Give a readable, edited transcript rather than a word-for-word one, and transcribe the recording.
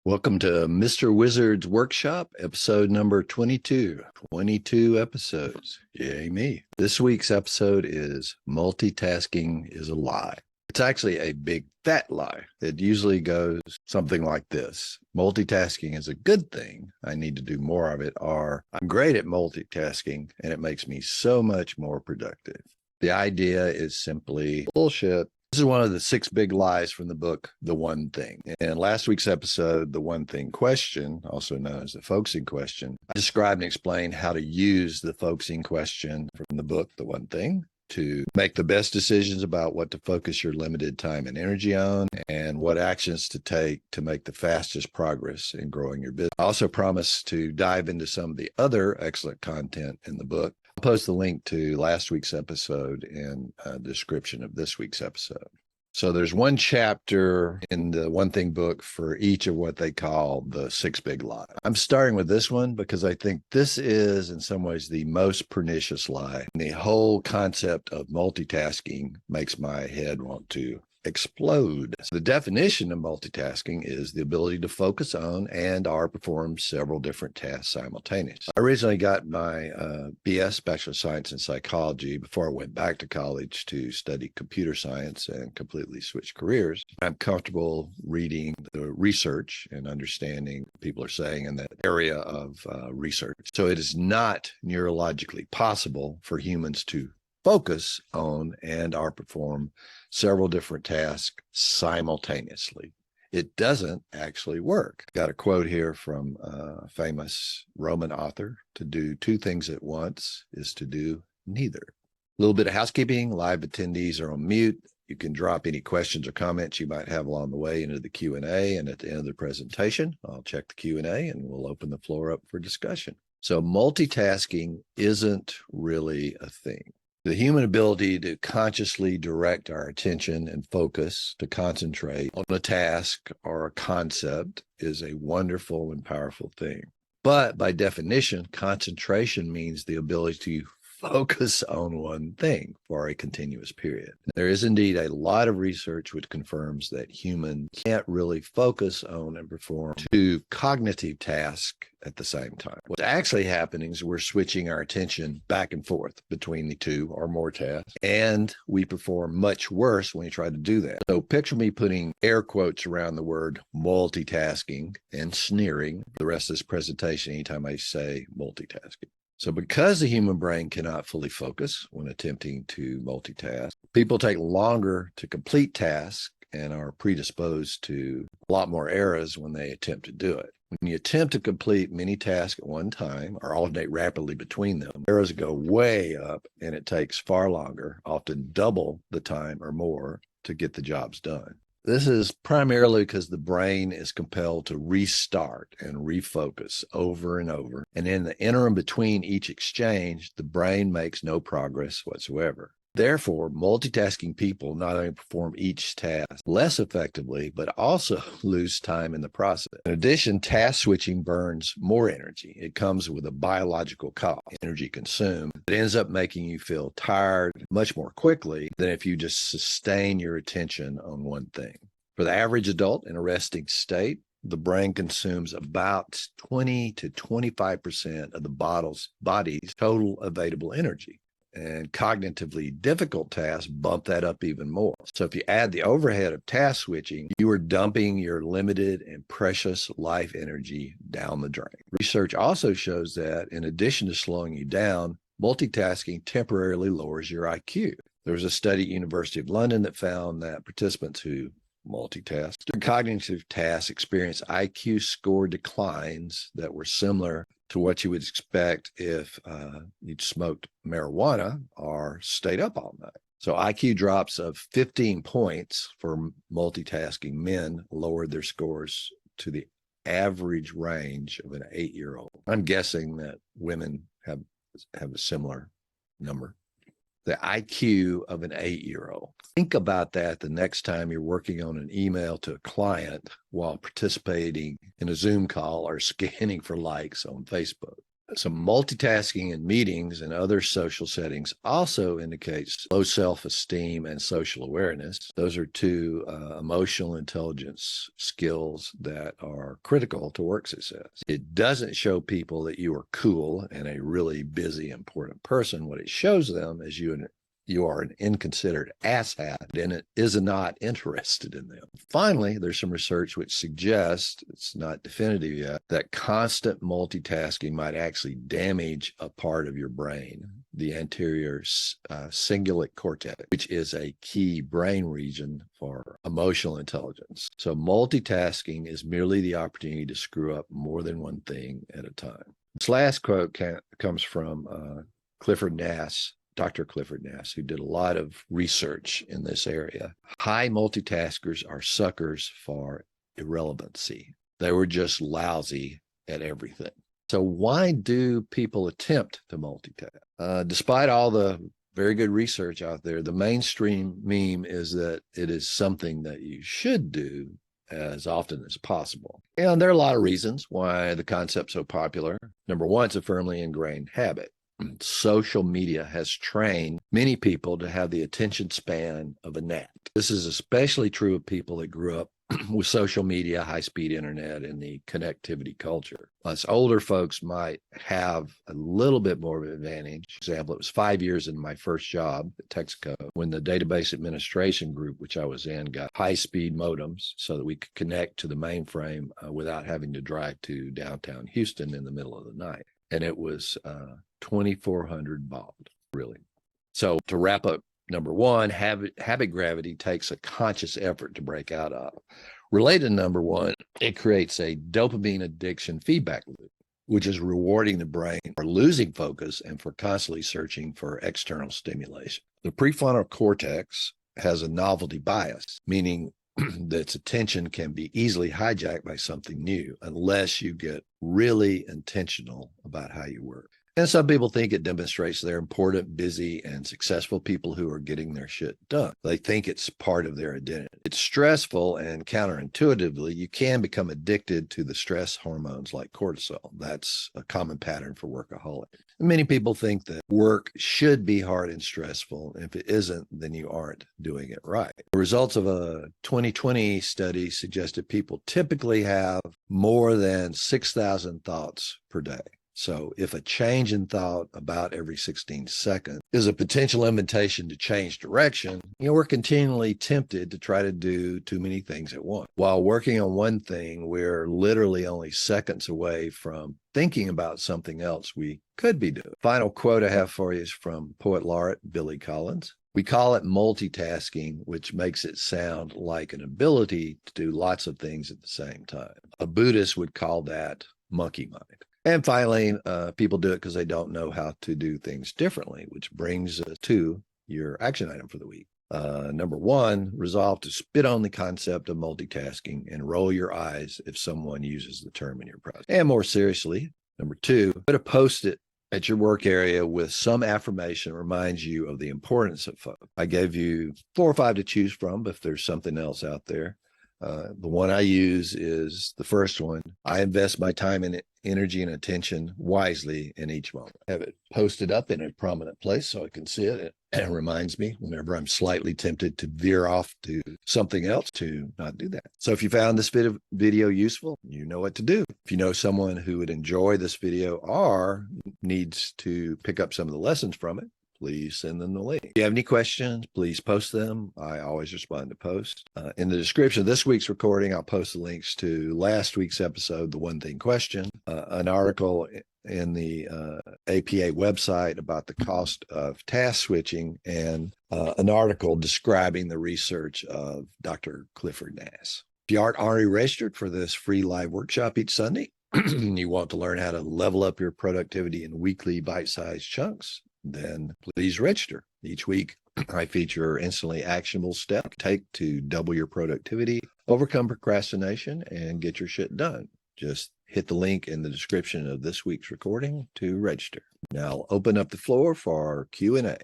Welcome to Mr. Wizard's Workshop, episode number 22. 22 episodes. Yay, me. This week's episode is Multitasking is a Lie. It's actually a big fat lie. It usually goes something like this. Multitasking is a good thing. I need to do more of it, or I'm great at multitasking and it makes me so much more productive. The idea is simply bullshit. This is one of the 6 big lies from the book, The One Thing. In last week's episode, The One Thing Question, also known as the focusing question, I described and explained how to use the focusing question from the book, The One Thing, to make the best decisions about what to focus your limited time and energy on and what actions to take to make the fastest progress in growing your business. I also promised to dive into some of the other excellent content in the book. I'll post the link to last week's episode in the description of this week's episode. So there's one chapter in the One Thing book for each of what they call the 6 big lies. I'm starting with this one because I think this is in some ways the most pernicious lie. The whole concept of multitasking makes my head want to explode. So the definition of multitasking is the ability to focus on and or perform several different tasks simultaneously. I originally got my BS, Bachelor of Science in Psychology, before I went back to college to study computer science and completely switch careers. I'm comfortable reading the research and understanding what people are saying in that area of research. So it is not neurologically possible for humans to focus on and or perform several different tasks simultaneously. It doesn't actually work. Got a quote here from a famous Roman author: to do 2 things at once is to do neither. A little bit of housekeeping. Live attendees are on mute. You can drop any questions or comments you might have along the way into the Q&A, and at the end of the presentation, I'll check the Q&A and we'll open the floor up for discussion. So multitasking isn't really a thing. The human ability to consciously direct our attention and focus to concentrate on a task or a concept is a wonderful and powerful thing. But by definition, concentration means the ability to focus on one thing for a continuous period. There is indeed a lot of research which confirms that humans can't really focus on and perform 2 cognitive tasks at the same time. What's actually happening is we're switching our attention back and forth between the 2 or more tasks, and we perform much worse when we try to do that. So picture me putting air quotes around the word multitasking and sneering the rest of this presentation anytime I say multitasking. So because the human brain cannot fully focus when attempting to multitask, people take longer to complete tasks and are predisposed to a lot more errors when they attempt to do it. When you attempt to complete many tasks at one time or alternate rapidly between them, errors go way up and it takes far longer, often double the time or more, to get the jobs done. This is primarily because the brain is compelled to restart and refocus over and over. And in the interim between each exchange, the brain makes no progress whatsoever. Therefore, multitasking people not only perform each task less effectively, but also lose time in the process. In addition, task switching burns more energy. It comes with a biological cost, energy consumed. It ends up making you feel tired much more quickly than if you just sustain your attention on one thing. For the average adult in a resting state, the brain consumes about 20 to 25% of the body's total available energy. And cognitively difficult tasks bump that up even more. So if you add the overhead of task switching, you are dumping your limited and precious life energy down the drain. Research also shows that in addition to slowing you down, multitasking temporarily lowers your IQ. There was a study at University of London that found that participants who multitask during cognitive tasks experience IQ score declines that were similar to what you would expect if you'd smoked marijuana or stayed up all night. So IQ drops of 15 points for multitasking men lowered their scores to the average range of an 8-year-old. I'm guessing that women have a similar number. The IQ of an 8-year-old. Think about that the next time you're working on an email to a client while participating in a Zoom call or scanning for likes on Facebook. Some multitasking in meetings and other social settings also indicates low self-esteem and social awareness. Those are two emotional intelligence skills that are critical to work success. It doesn't show people that you are cool and a really busy, important person. What it shows them is you are an inconsiderate asshat and it is not interested in them. Finally, there's some research which suggests, it's not definitive yet, that constant multitasking might actually damage a part of your brain, the anterior cingulate cortex, which is a key brain region for emotional intelligence. So multitasking is merely the opportunity to screw up more than one thing at a time. This last quote comes from Clifford Nass, Dr. Clifford Nass, who did a lot of research in this area. High multitaskers are suckers for irrelevancy. They were just lousy at everything. So why do people attempt to multitask? Despite all the very good research out there, the mainstream meme is that it is something that you should do as often as possible. And there are a lot of reasons why the concept's so popular. Number one, it's a firmly ingrained habit. Social media has trained many people to have the attention span of a gnat. This is especially true of people that grew up with social media, high-speed internet, and the connectivity culture. Us older folks might have a little bit more of an advantage. For example, it was 5 years in my first job at Texaco when the database administration group, which I was in, got high-speed modems so that we could connect to the mainframe without having to drive to downtown Houston in the middle of the night. And it was 2,400 baud, really. So to wrap up, number one, habit gravity takes a conscious effort to break out of. Related to number one, it creates a dopamine addiction feedback loop, which is rewarding the brain for losing focus and for constantly searching for external stimulation. The prefrontal cortex has a novelty bias, meaning that its attention can be easily hijacked by something new unless you get really intentional about how you work. And some people think it demonstrates they're important, busy, and successful people who are getting their shit done. They think it's part of their identity. It's stressful, and counterintuitively, you can become addicted to the stress hormones like cortisol. That's a common pattern for workaholics. And many people think that work should be hard and stressful. And if it isn't, then you aren't doing it right. The results of a 2020 study suggested people typically have more than 6,000 thoughts per day. So if a change in thought about every 16 seconds is a potential invitation to change direction, we're continually tempted to try to do too many things at once. While working on one thing, we're literally only seconds away from thinking about something else we could be doing. Final quote I have for you is from poet laureate Billy Collins. We call it multitasking, which makes it sound like an ability to do lots of things at the same time. A Buddhist would call that monkey mind. And finally, people do it because they don't know how to do things differently, which brings us to your action item for the week. Number one, resolve to spit on the concept of multitasking and roll your eyes if someone uses the term in your presence. And more seriously, number two, put a Post-it at your work area with some affirmation that reminds you of the importance of focus. I gave you 4 or 5 to choose from, but if there's something else out there. The one I use is the first one. I invest my time and energy and attention wisely in each moment. I have it posted up in a prominent place so I can see it. It reminds me whenever I'm slightly tempted to veer off to something else to not do that. So if you found this video useful, you know what to do. If you know someone who would enjoy this video or needs to pick up some of the lessons from it, please send them the link. If you have any questions, please post them. I always respond to posts. In the description of this week's recording, I'll post the links to last week's episode, The One Thing Question, an article in the APA website about the cost of task switching, and an article describing the research of Dr. Clifford Nass. If you aren't already registered for this free live workshop each Sunday, you want to learn how to level up your productivity in weekly bite-sized chunks, then please register. Each week, I feature instantly actionable steps take to double your productivity, overcome procrastination, and get your shit done. Just hit the link in the description of this week's recording to register. Now I'll open up the floor for Q&A.